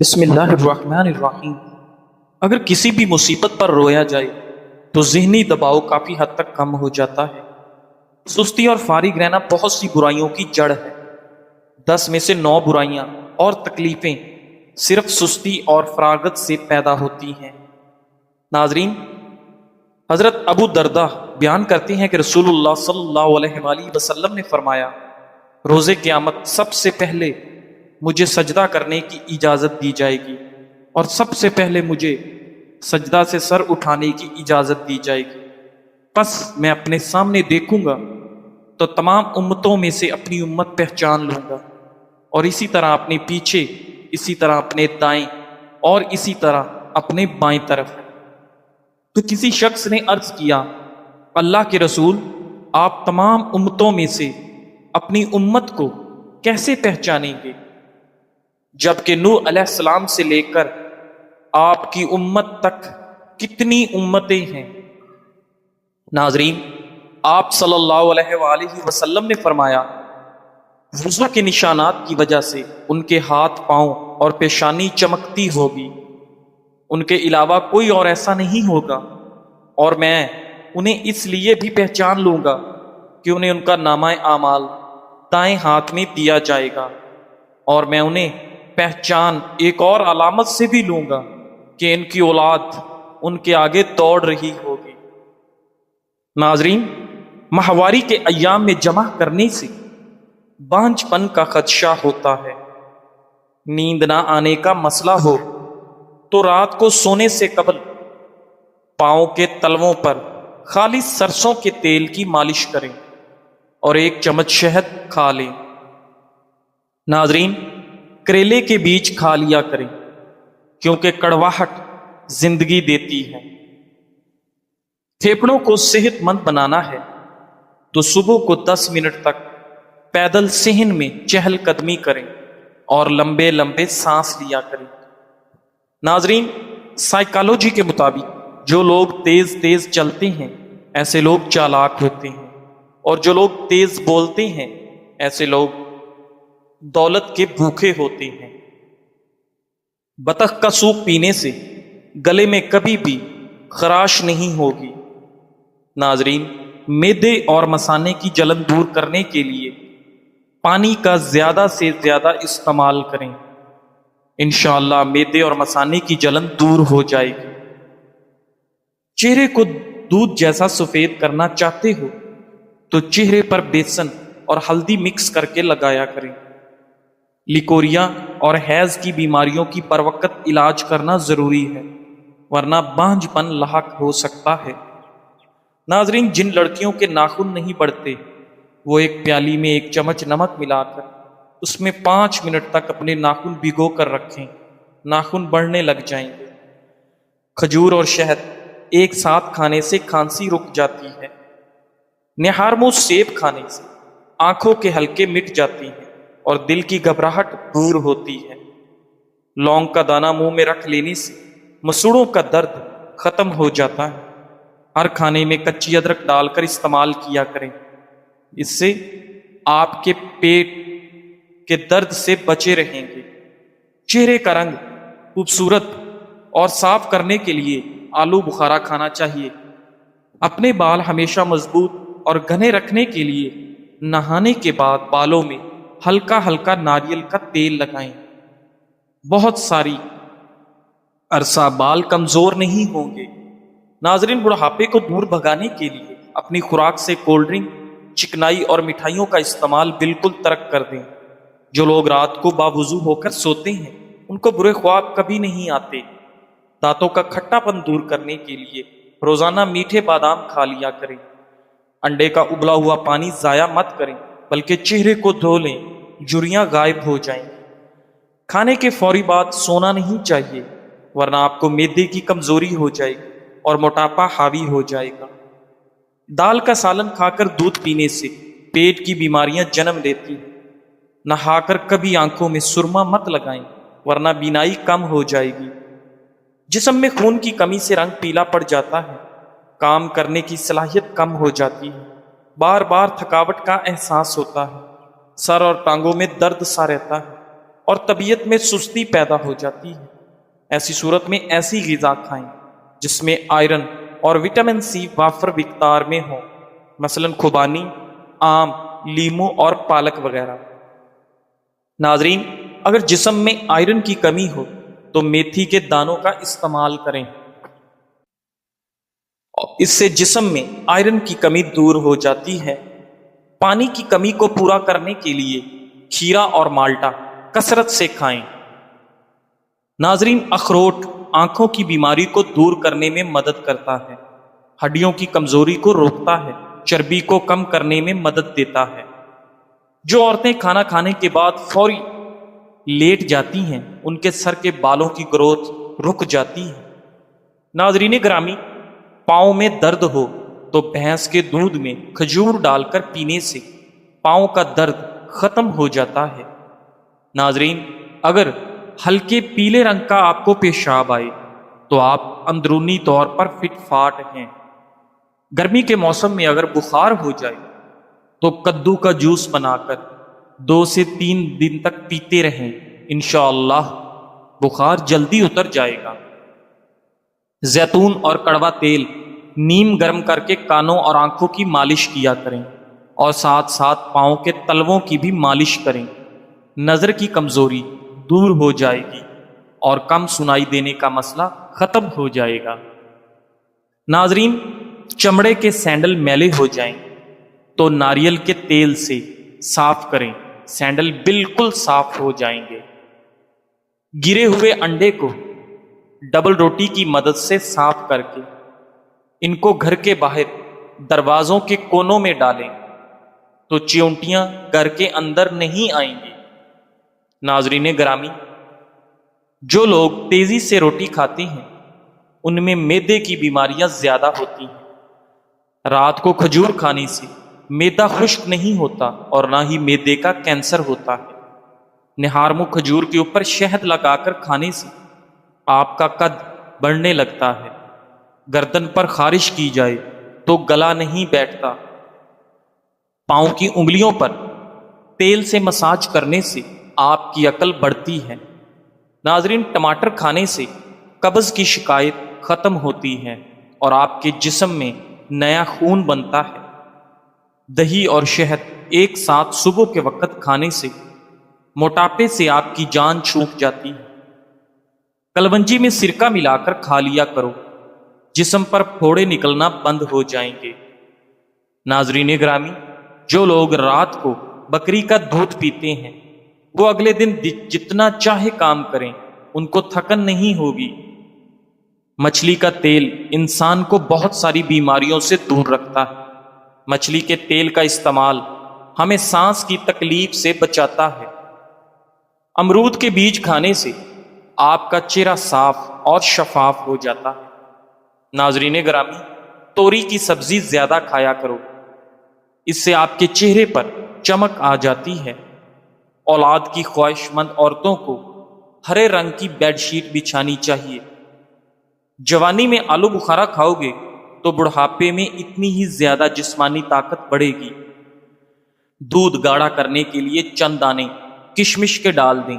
بسم اللہ الرحمن الرحیم۔ اگر کسی بھی مصیبت پر رویا جائے تو ذہنی دباؤ کافی حد تک کم ہو جاتا ہے۔ سستی اور فارغ رہنا بہت سی برائیوں کی جڑ ہے۔ 10 میں سے 9 برائیاں اور تکلیفیں صرف سستی اور فراغت سے پیدا ہوتی ہیں۔ ناظرین، حضرت ابو دردہ بیان کرتے ہیں کہ رسول اللہ صلی اللہ علیہ وآلہ وسلم نے فرمایا، روز قیامت سب سے پہلے مجھے سجدہ کرنے کی اجازت دی جائے گی اور سب سے پہلے مجھے سجدہ سے سر اٹھانے کی اجازت دی جائے گی۔ پس میں اپنے سامنے دیکھوں گا تو تمام امتوں میں سے اپنی امت پہچان لوں گا، اور اسی طرح اپنے پیچھے، اسی طرح اپنے دائیں اور اسی طرح اپنے بائیں طرف۔ تو کسی شخص نے عرض کیا، اللہ کے رسول، آپ تمام امتوں میں سے اپنی امت کو کیسے پہچانیں گے، جبکہ نوح علیہ السلام سے لے کر آپ کی امت تک کتنی امتیں ہیں؟ ناظرین، آپ صلی اللہ علیہ وآلہ وسلم نے فرمایا، وضو کے نشانات کی وجہ سے ان کے ہاتھ، پاؤں اور پیشانی چمکتی ہوگی، ان کے علاوہ کوئی اور ایسا نہیں ہوگا، اور میں انہیں اس لیے بھی پہچان لوں گا کہ انہیں ان کا نامہ اعمال دائیں ہاتھ میں دیا جائے گا، اور میں انہیں پہچان ایک اور علامت سے بھی لوں گا کہ ان کی اولاد ان کے آگے دوڑ رہی ہوگی۔ ناظرین، ماہواری کے ایام میں جمع کرنے سے بانجھ پن کا خدشہ ہوتا ہے۔ نیند نہ آنے کا مسئلہ ہو تو رات کو سونے سے قبل پاؤں کے تلووں پر خالص سرسوں کے تیل کی مالش کریں اور 1 چمچ شہد کھا لیں۔ ناظرین، کریلے کے بیج کھا لیا کریں کیونکہ کڑواہٹ زندگی دیتی ہے۔ پھیپھڑوں کو صحت مند بنانا ہے تو صبح کو 10 منٹ تک پیدل صحن میں چہل قدمی کریں اور لمبے لمبے سانس لیا کریں۔ ناظرین، سائیکالوجی کے مطابق جو لوگ تیز تیز چلتے ہیں ایسے لوگ چالاک ہوتے ہیں، اور جو لوگ تیز بولتے ہیں ایسے لوگ دولت کے بھوکے ہوتے ہیں۔ بطخ کا سوپ پینے سے گلے میں کبھی بھی خراش نہیں ہوگی۔ ناظرین، معدے اور مثانے کی جلن دور کرنے کے لیے پانی کا زیادہ سے زیادہ استعمال کریں، انشاءاللہ معدے اور مثانے کی جلن دور ہو جائے گی۔ چہرے کو دودھ جیسا سفید کرنا چاہتے ہو تو چہرے پر بیسن اور ہلدی مکس کر کے لگایا کریں۔ لیکوریا اور حیض کی بیماریوں کی بروقت علاج کرنا ضروری ہے، ورنہ بانجھ پن لاحق ہو سکتا ہے۔ ناظرین، جن لڑکیوں کے ناخن نہیں بڑھتے وہ ایک پیالی میں 1 چمچ نمک ملا کر اس میں 5 منٹ تک اپنے ناخن بھگو کر رکھیں، ناخن بڑھنے لگ جائیں گے۔ کھجور اور شہد ایک ساتھ کھانے سے کھانسی رک جاتی ہے۔ نہارمو سیب کھانے سے آنکھوں کے حلقے مٹ جاتی ہیں اور دل کی گھبراہٹ دور ہوتی ہے۔ لونگ کا دانہ منہ میں رکھ لینے سے مسوڑوں کا درد ختم ہو جاتا ہے۔ ہر کھانے میں کچی ادرک ڈال کر استعمال کیا کریں، اس سے آپ کے پیٹ کے درد سے بچے رہیں گے۔ چہرے کا رنگ خوبصورت اور صاف کرنے کے لیے آلو بخارا کھانا چاہیے۔ اپنے بال ہمیشہ مضبوط اور گھنے رکھنے کے لیے نہانے کے بعد بالوں میں ہلکا ہلکا ناریل کا تیل لگائیں۔ بہت ساری عرصہ بال کمزور نہیں ہوں گے۔ ناظرین، بڑھاپے کو دور بھگانے کے لیے اپنی خوراک سے کولڈ ڈرنک، چکنائی اور مٹھائیوں کا استعمال بالکل ترک کر دیں۔ جو لوگ رات کو باوضو ہو کر سوتے ہیں ان کو برے خواب کبھی نہیں آتے۔ دانتوں کا کھٹا پن دور کرنے کے لیے روزانہ میٹھے بادام کھا لیا کریں۔ انڈے کا ابلا ہوا پانی ضائع مت کریں بلکہ چہرے کو دھو لیں، جھریاں غائب ہو جائیں۔ کھانے کے فوری بعد سونا نہیں چاہیے، ورنہ آپ کو معدے کی کمزوری ہو جائے گی اور موٹاپا حاوی ہو جائے گا۔ دال کا سالن کھا کر دودھ پینے سے پیٹ کی بیماریاں جنم لیتی ہیں۔ نہا کر کبھی آنکھوں میں سرما مت لگائیں ورنہ بینائی کم ہو جائے گی۔ جسم میں خون کی کمی سے رنگ پیلا پڑ جاتا ہے، کام کرنے کی صلاحیت کم ہو جاتی ہے، بار بار تھکاوٹ کا احساس ہوتا ہے، سر اور ٹانگوں میں درد سا رہتا ہے اور طبیعت میں سستی پیدا ہو جاتی ہے۔ ایسی صورت میں ایسی غذا کھائیں جس میں آئرن اور وٹامن سی وافر مقدار میں ہو، مثلاً خوبانی، آم، لیمو اور پالک وغیرہ۔ ناظرین، اگر جسم میں آئرن کی کمی ہو تو میتھی کے دانوں کا استعمال کریں، اس سے جسم میں آئرن کی کمی دور ہو جاتی ہے۔ پانی کی کمی کو پورا کرنے کے لیے کھیرا اور مالٹا کثرت سے کھائیں۔ ناظرین، اخروٹ آنکھوں کی بیماری کو دور کرنے میں مدد کرتا ہے، ہڈیوں کی کمزوری کو روکتا ہے، چربی کو کم کرنے میں مدد دیتا ہے۔ جو عورتیں کھانا کھانے کے بعد فوری لیٹ جاتی ہیں ان کے سر کے بالوں کی گروتھ رک جاتی ہے۔ ناظرین گرامی، پاؤں میں درد ہو تو بھینس کے دودھ میں کھجور ڈال کر پینے سے پاؤں کا درد ختم ہو جاتا ہے۔ ناظرین، اگر ہلکے پیلے رنگ کا آپ کو پیشاب آئے تو آپ اندرونی طور پر فٹ فاٹ ہیں۔ گرمی کے موسم میں اگر بخار ہو جائے تو کدو کا جوس بنا کر 2 سے 3 دن تک پیتے رہیں، انشاءاللہ بخار جلدی اتر جائے گا۔ زیتون اور کڑوا تیل نیم گرم کر کے کانوں اور آنکھوں کی مالش کیا کریں اور ساتھ ساتھ پاؤں کے تلووں کی بھی مالش کریں۔ نظر کی کمزوری دور ہو جائے گی اور کم سنائی دینے کا مسئلہ ختم ہو جائے گا۔ ناظرین، چمڑے کے سینڈل میلے ہو جائیں تو ناریل کے تیل سے صاف کریں، سینڈل بالکل صاف ہو جائیں گے۔ گرے ہوئے انڈے کو ڈبل روٹی کی مدد سے صاف کر کے ان کو گھر کے باہر دروازوں کے کونوں میں ڈالیں تو چیونٹیاں گھر کے اندر نہیں آئیں گی۔ ناظرین گرامی، جو لوگ تیزی سے روٹی کھاتے ہیں ان میں معدے کی بیماریاں زیادہ ہوتی ہیں۔ رات کو کھجور کھانے سے معدہ خشک نہیں ہوتا اور نہ ہی معدے کا کینسر ہوتا ہے۔ نہارمو کھجور کے اوپر شہد لگا کر کھانے سے آپ کا قد بڑھنے لگتا ہے۔ گردن پر خارش کی جائے تو گلا نہیں بیٹھتا۔ پاؤں کی انگلیوں پر تیل سے مساج کرنے سے آپ کی عقل بڑھتی ہے۔ ناظرین، ٹماٹر کھانے سے قبض کی شکایت ختم ہوتی ہے اور آپ کے جسم میں نیا خون بنتا ہے۔ دہی اور شہد ایک ساتھ صبح کے وقت کھانے سے موٹاپے سے آپ کی جان چھوٹ جاتی ہے۔ کلونجی میں سرکہ ملا کر کھا لیا کرو، جسم پر پھوڑے نکلنا بند ہو جائیں گے۔ ناظرین گرامی، جو لوگ رات کو بکری کا دودھ پیتے ہیں وہ اگلے دن جتنا چاہے کام کریں ان کو تھکن نہیں ہوگی۔ مچھلی کا تیل انسان کو بہت ساری بیماریوں سے دور رکھتا ہے۔ مچھلی کے تیل کا استعمال ہمیں سانس کی تکلیف سے بچاتا ہے۔ امرود کے بیج کھانے سے آپ کا چہرہ صاف اور شفاف ہو جاتا ہے۔ ناظرین گرامی، توری کی سبزی زیادہ کھایا کرو، اس سے آپ کے چہرے پر چمک آ جاتی ہے۔ اولاد کی خواہش مند عورتوں کو ہرے رنگ کی بیڈ شیٹ بچھانی چاہیے۔ جوانی میں آلو بخارا کھاؤ گے تو بڑھاپے میں اتنی ہی زیادہ جسمانی طاقت بڑھے گی۔ دودھ گاڑھا کرنے کے لیے چند دانے کشمش کے ڈال دیں،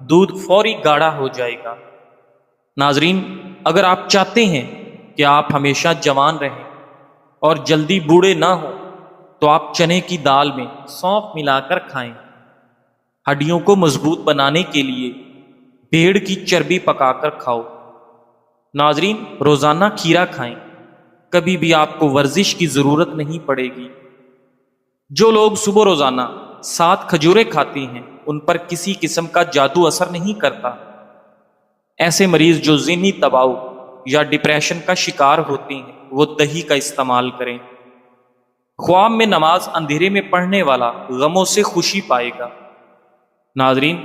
دودھ فوری گاڑھا ہو جائے گا۔ ناظرین، اگر آپ چاہتے ہیں کہ آپ ہمیشہ جوان رہیں اور جلدی بوڑھے نہ ہوں تو آپ چنے کی دال میں سونف ملا کر کھائیں۔ ہڈیوں کو مضبوط بنانے کے لیے بھیڑ کی چربی پکا کر کھاؤ۔ ناظرین، روزانہ کھیرا کھائیں، کبھی بھی آپ کو ورزش کی ضرورت نہیں پڑے گی۔ جو لوگ صبح روزانہ 7 کھجوریں کھاتے ہیں ان پر کسی قسم کا جادو اثر نہیں کرتا۔ ایسے مریض جو ذہنی دباؤ یا ڈپریشن کا شکار ہوتے ہیں وہ دہی کا استعمال کریں۔ خواب میں نماز اندھیرے میں پڑھنے والا غموں سے خوشی پائے گا۔ ناظرین،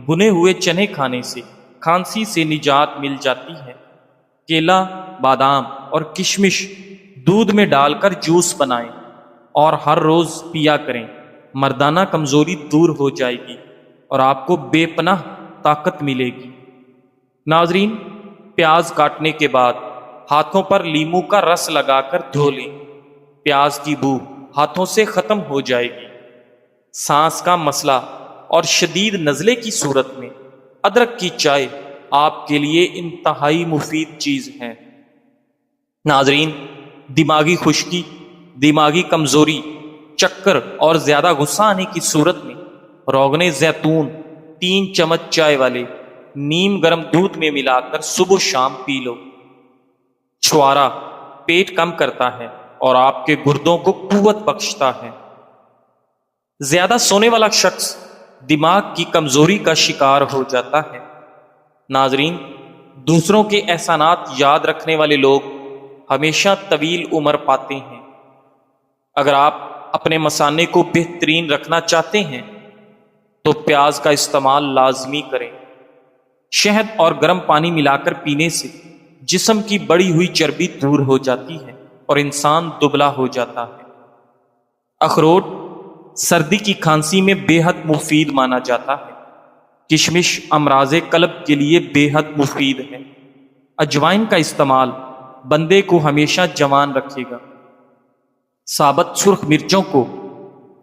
بنے ہوئے چنے کھانے سے کھانسی سے نجات مل جاتی ہے۔ کیلا، بادام اور کشمش دودھ میں ڈال کر جوس بنائیں اور ہر روز پیا کریں، مردانہ کمزوری دور ہو جائے گی اور آپ کو بے پناہ طاقت ملے گی۔ ناظرین، پیاز کاٹنے کے بعد ہاتھوں پر لیموں کا رس لگا کر دھو لیں، پیاز کی بو ہاتھوں سے ختم ہو جائے گی۔ سانس کا مسئلہ اور شدید نزلے کی صورت میں ادرک کی چائے آپ کے لیے انتہائی مفید چیز ہے۔ ناظرین، دماغی خشکی، دماغی کمزوری، چکر اور زیادہ غصہ آنے کی صورت میں روغن زیتون 3 چمچ چائے والے نیم گرم دودھ میں ملا کر صبح و شام پی لو۔ چھوارا پیٹ کم کرتا ہے اور آپ کے گردوں کو قوت بخشتا ہے۔ زیادہ سونے والا شخص دماغ کی کمزوری کا شکار ہو جاتا ہے۔ ناظرین، دوسروں کے احسانات یاد رکھنے والے لوگ ہمیشہ طویل عمر پاتے ہیں۔ اگر آپ اپنے مثانے کو بہترین رکھنا چاہتے ہیں تو پیاز کا استعمال لازمی کریں۔ شہد اور گرم پانی ملا کر پینے سے جسم کی بڑی ہوئی چربی دور ہو جاتی ہے اور انسان دبلا ہو جاتا ہے۔ اخروٹ سردی کی کھانسی میں بے حد مفید مانا جاتا ہے۔ کشمش امراض قلب کے لیے بے حد مفید ہے۔ اجوائن کا استعمال بندے کو ہمیشہ جوان رکھے گا۔ ثابت سرخ مرچوں کو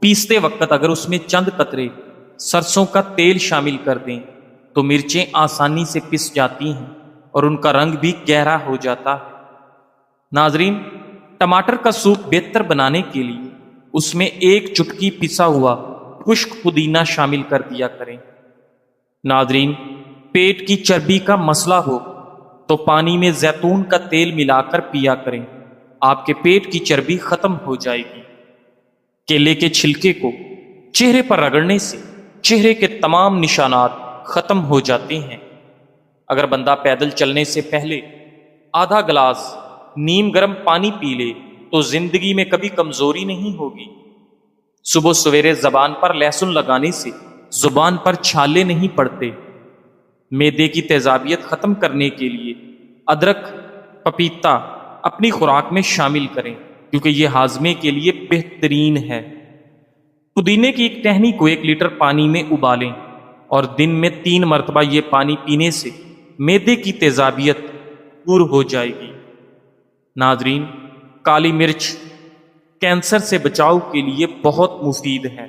پیستے وقت اگر اس میں چند قطرے سرسوں کا تیل شامل کر دیں تو مرچیں آسانی سے پس جاتی ہیں اور ان کا رنگ بھی گہرا ہو جاتا ہے۔ ناظرین، ٹماٹر کا سوپ بہتر بنانے کے لیے اس میں 1 چٹکی پسا ہوا خشک پودینہ شامل کر دیا کریں۔ ناظرین، پیٹ کی چربی کا مسئلہ ہو تو پانی میں زیتون کا تیل ملا کر پیا کریں، آپ کے پیٹ کی چربی ختم ہو جائے گی۔ کیلے کے چھلکے کو چہرے پر رگڑنے سے چہرے کے تمام نشانات ختم ہو جاتے ہیں۔ اگر بندہ پیدل چلنے سے پہلے آدھا گلاس نیم گرم پانی پی لے تو زندگی میں کبھی کمزوری نہیں ہوگی۔ صبح سویرے زبان پر لہسن لگانے سے زبان پر چھالے نہیں پڑتے۔ معدے کی تیزابیت ختم کرنے کے لیے ادرک، پپیتا اپنی خوراک میں شامل کریں کیونکہ یہ ہاضمے کے لیے بہترین ہے۔ پودینے کی ایک ٹہنی کو 1 لیٹر پانی میں ابالیں اور دن میں 3 مرتبہ یہ پانی پینے سے معدے کی تیزابیت دور ہو جائے گی۔ ناظرین، کالی مرچ کینسر سے بچاؤ کے لیے بہت مفید ہے۔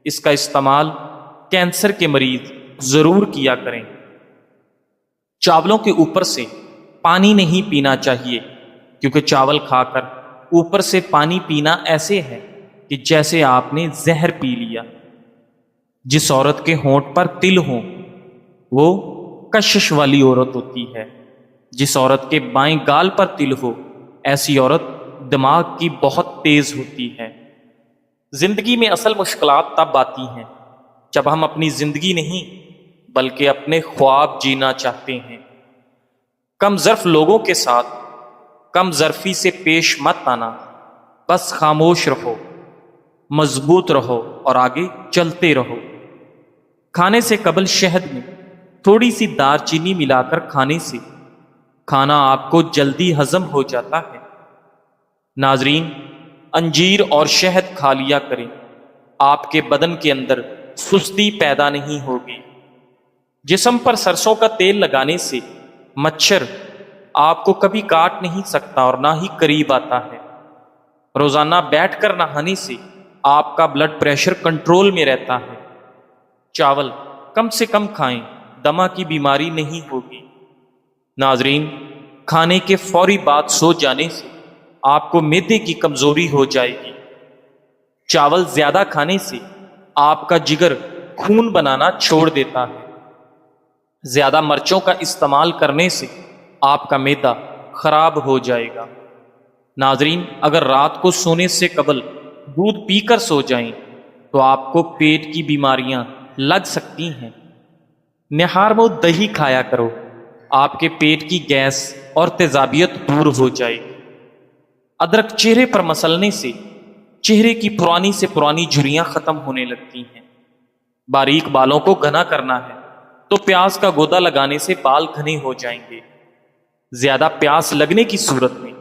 اس کا استعمال کینسر کے مریض ضرور کیا کریں۔ چاولوں کے اوپر سے پانی نہیں پینا چاہیے کیونکہ چاول کھا کر اوپر سے پانی پینا ایسے ہے کہ جیسے آپ نے زہر پی لیا۔ جس عورت کے ہونٹ پر تل ہوں وہ کشش والی عورت ہوتی ہے۔ جس عورت کے بائیں گال پر تل ہو ایسی عورت دماغ کی بہت تیز ہوتی ہے۔ زندگی میں اصل مشکلات تب آتی ہیں جب ہم اپنی زندگی نہیں بلکہ اپنے خواب جینا چاہتے ہیں۔ کم ظرف لوگوں کے ساتھ کم ظرفی سے پیش مت آنا، بس خاموش رہو، مضبوط رہو اور آگے چلتے رہو۔ کھانے سے قبل شہد میں تھوڑی سی دار چینی ملا کر کھانے سے کھانا آپ کو جلدی ہضم ہو جاتا ہے۔ ناظرین، انجیر اور شہد کھا لیا کریں، آپ کے بدن کے اندر سستی پیدا نہیں ہوگی۔ جسم پر سرسوں کا تیل لگانے سے مچھر آپ کو کبھی کاٹ نہیں سکتا اور نہ ہی قریب آتا ہے۔ روزانہ بیٹھ کر نہانے سے آپ کا بلڈ پریشر کنٹرول میں رہتا ہے۔ چاول کم سے کم کھائیں، دمہ کی بیماری نہیں ہوگی۔ ناظرین، کھانے کے فوری بعد سو جانے سے آپ کو معدے کی کمزوری ہو جائے گی۔ چاول زیادہ کھانے سے آپ کا جگر خون بنانا چھوڑ دیتا ہے۔ زیادہ مرچوں کا استعمال کرنے سے آپ کا معدہ خراب ہو جائے گا۔ ناظرین، اگر رات کو سونے سے قبل دودھ پی کر سو جائیں تو آپ کو پیٹ کی بیماریاں لگ سکتی ہیں۔ نہار میں دہی کھایا کرو، آپ کے پیٹ کی گیس اور تیزابیت دور ہو جائے گی۔ ادرک چہرے پر مسلنے سے چہرے کی پرانی سے پرانی جھریاں ختم ہونے لگتی ہیں۔ باریک بالوں کو گھنا کرنا ہے تو پیاز کا گودا لگانے سے بال گھنے ہو جائیں گے۔ زیادہ پیاس لگنے کی صورت میں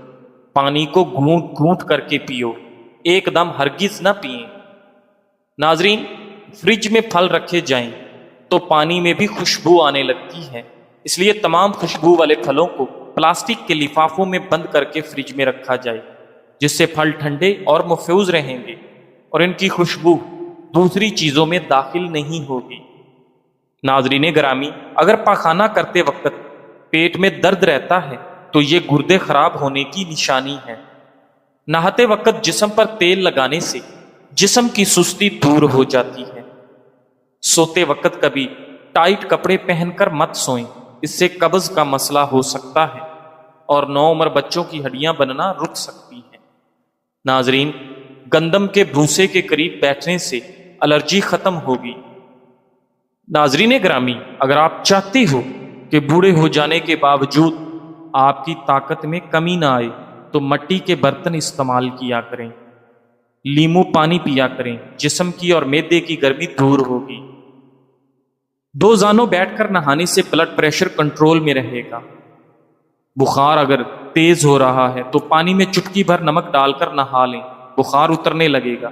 پانی کو گھونٹ گھونٹ کر کے پیو، ایک دم ہرگز نہ پئیں۔ ناظرین، فریج میں پھل رکھے جائیں تو پانی میں بھی خوشبو آنے لگتی ہے، اس لیے تمام خوشبو والے پھلوں کو پلاسٹک کے لفافوں میں بند کر کے فریج میں رکھا جائے، جس سے پھل ٹھنڈے اور محفوظ رہیں گے اور ان کی خوشبو دوسری چیزوں میں داخل نہیں ہوگی۔ ناظرین گرامی، اگر پاخانہ کرتے وقت پیٹ میں درد رہتا ہے تو یہ گردے خراب ہونے کی نشانی ہے۔ نہاتے وقت جسم پر تیل لگانے سے جسم کی سستی دور ہو جاتی ہے۔ سوتے وقت کبھی ٹائٹ کپڑے پہن کر مت سوئیں، اس سے قبض کا مسئلہ ہو سکتا ہے اور نوعمر بچوں کی ہڈیاں بننا رک سکتی ہیں۔ ناظرین، گندم کے بھوسے کے قریب بیٹھنے سے الرجی ختم ہوگی۔ ناظرین گرامی، اگر آپ چاہتے ہو کہ بوڑھے ہو جانے کے باوجود آپ کی طاقت میں کمی نہ آئے تو مٹی کے برتن استعمال کیا کریں، لیمو پانی پیا کریں، جسم کی اور معدے کی گرمی دور ہوگی۔ دو زانوں بیٹھ کر نہانے سے بلڈ پریشر کنٹرول میں رہے گا۔ بخار اگر تیز ہو رہا ہے تو پانی میں چٹکی بھر نمک ڈال کر نہا لیں، بخار اترنے لگے گا۔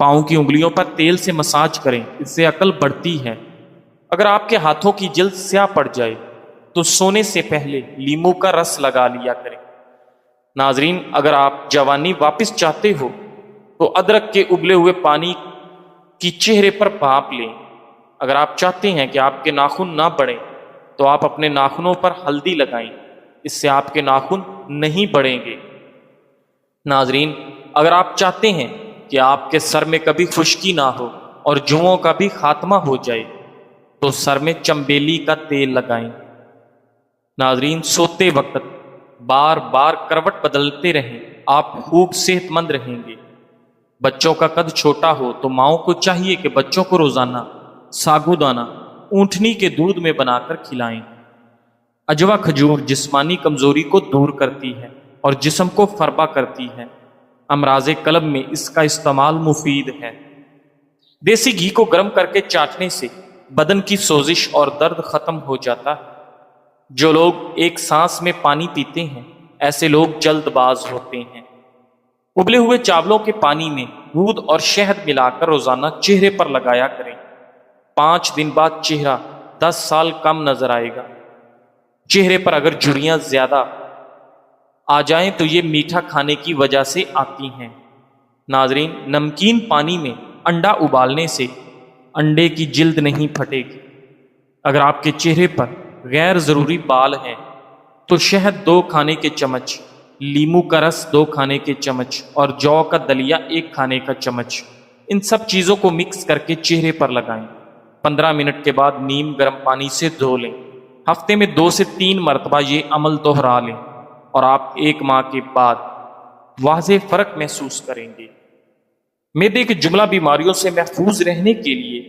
پاؤں کی انگلیوں پر تیل سے مساج کریں، اس سے عقل بڑھتی ہے۔ اگر آپ کے ہاتھوں کی جلد سیاہ پڑ جائے تو سونے سے پہلے لیمو کا رس لگا لیا کریں۔ ناظرین، اگر آپ جوانی واپس چاہتے ہو تو ادرک کے ابلے ہوئے پانی کی چہرے پر بھاپ لیں۔ اگر آپ چاہتے ہیں کہ آپ کے ناخن نہ بڑھیں تو آپ اپنے ناخنوں پر ہلدی لگائیں، اس سے آپ کے ناخن نہیں بڑھیں گے۔ ناظرین، اگر آپ چاہتے ہیں کہ آپ کے سر میں کبھی خشکی نہ ہو اور جوؤں کا بھی خاتمہ ہو جائے تو سر میں چمبیلی کا تیل لگائیں۔ ناظرین، سوتے وقت بار بار کروٹ بدلتے رہیں، آپ خوب صحت مند رہیں گے۔ بچوں کا قد چھوٹا ہو تو ماؤں کو چاہیے کہ بچوں کو روزانہ ساگو دانہ اونٹنی کے دودھ میں بنا کر کھلائیں۔ اجوا کھجور جسمانی کمزوری کو دور کرتی ہے اور جسم کو فربا کرتی ہے۔ امراض قلب میں اس کا استعمال مفید ہے۔ دیسی گھی کو گرم کر کے چاٹنے سے بدن کی سوزش اور درد ختم ہو جاتا ہے۔ جو لوگ ایک سانس میں پانی پیتے ہیں ایسے لوگ جلد باز ہوتے ہیں۔ ابلے ہوئے چاولوں کے پانی میں دودھ اور شہد ملا کر روزانہ چہرے پر لگایا کریں۔ 5 دن بعد چہرہ 10 سال کم نظر آئے گا۔ چہرے پر اگر جھریاں زیادہ آ جائیں تو یہ میٹھا کھانے کی وجہ سے آتی ہیں۔ ناظرین، نمکین پانی میں انڈا ابالنے سے انڈے کی جلد نہیں پھٹے گی۔ اگر آپ کے چہرے پر غیر ضروری بال ہیں تو شہد 2 کھانے کے چمچ، لیمو کا رس 2 کھانے کے چمچ اور جو کا دلیا 1 کھانے کا چمچ، ان سب چیزوں کو مکس کر کے چہرے پر لگائیں۔ 15 منٹ کے بعد نیم گرم پانی سے دھو لیں۔ ہفتے میں 2 سے 3 مرتبہ یہ عمل دوہرا لیں اور آپ 1 ماہ کے بعد واضح فرق محسوس کریں گے۔ معدے کی جملہ بیماریوں سے محفوظ رہنے کے لیے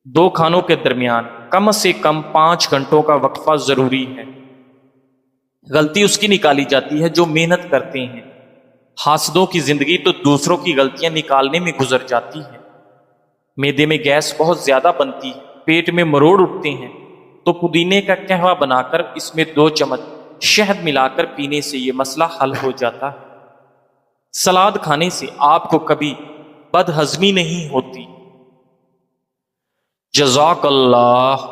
2 کھانوں کے درمیان کم سے کم 5 گھنٹوں کا وقفہ ضروری ہے۔ غلطی اس کی نکالی جاتی ہے جو محنت کرتے ہیں۔ حاسدوں کی زندگی تو دوسروں کی غلطیاں نکالنے میں گزر جاتی ہے۔ معدے میں گیس بہت زیادہ بنتی ہے، پیٹ میں مروڑ اٹھتے ہیں تو پودینے کا قہوہ بنا کر اس میں 2 چمچ شہد ملا کر پینے سے یہ مسئلہ حل ہو جاتا ہے۔ سلاد کھانے سے آپ کو کبھی بد ہضمی نہیں ہوتی۔ جزاک اللہ۔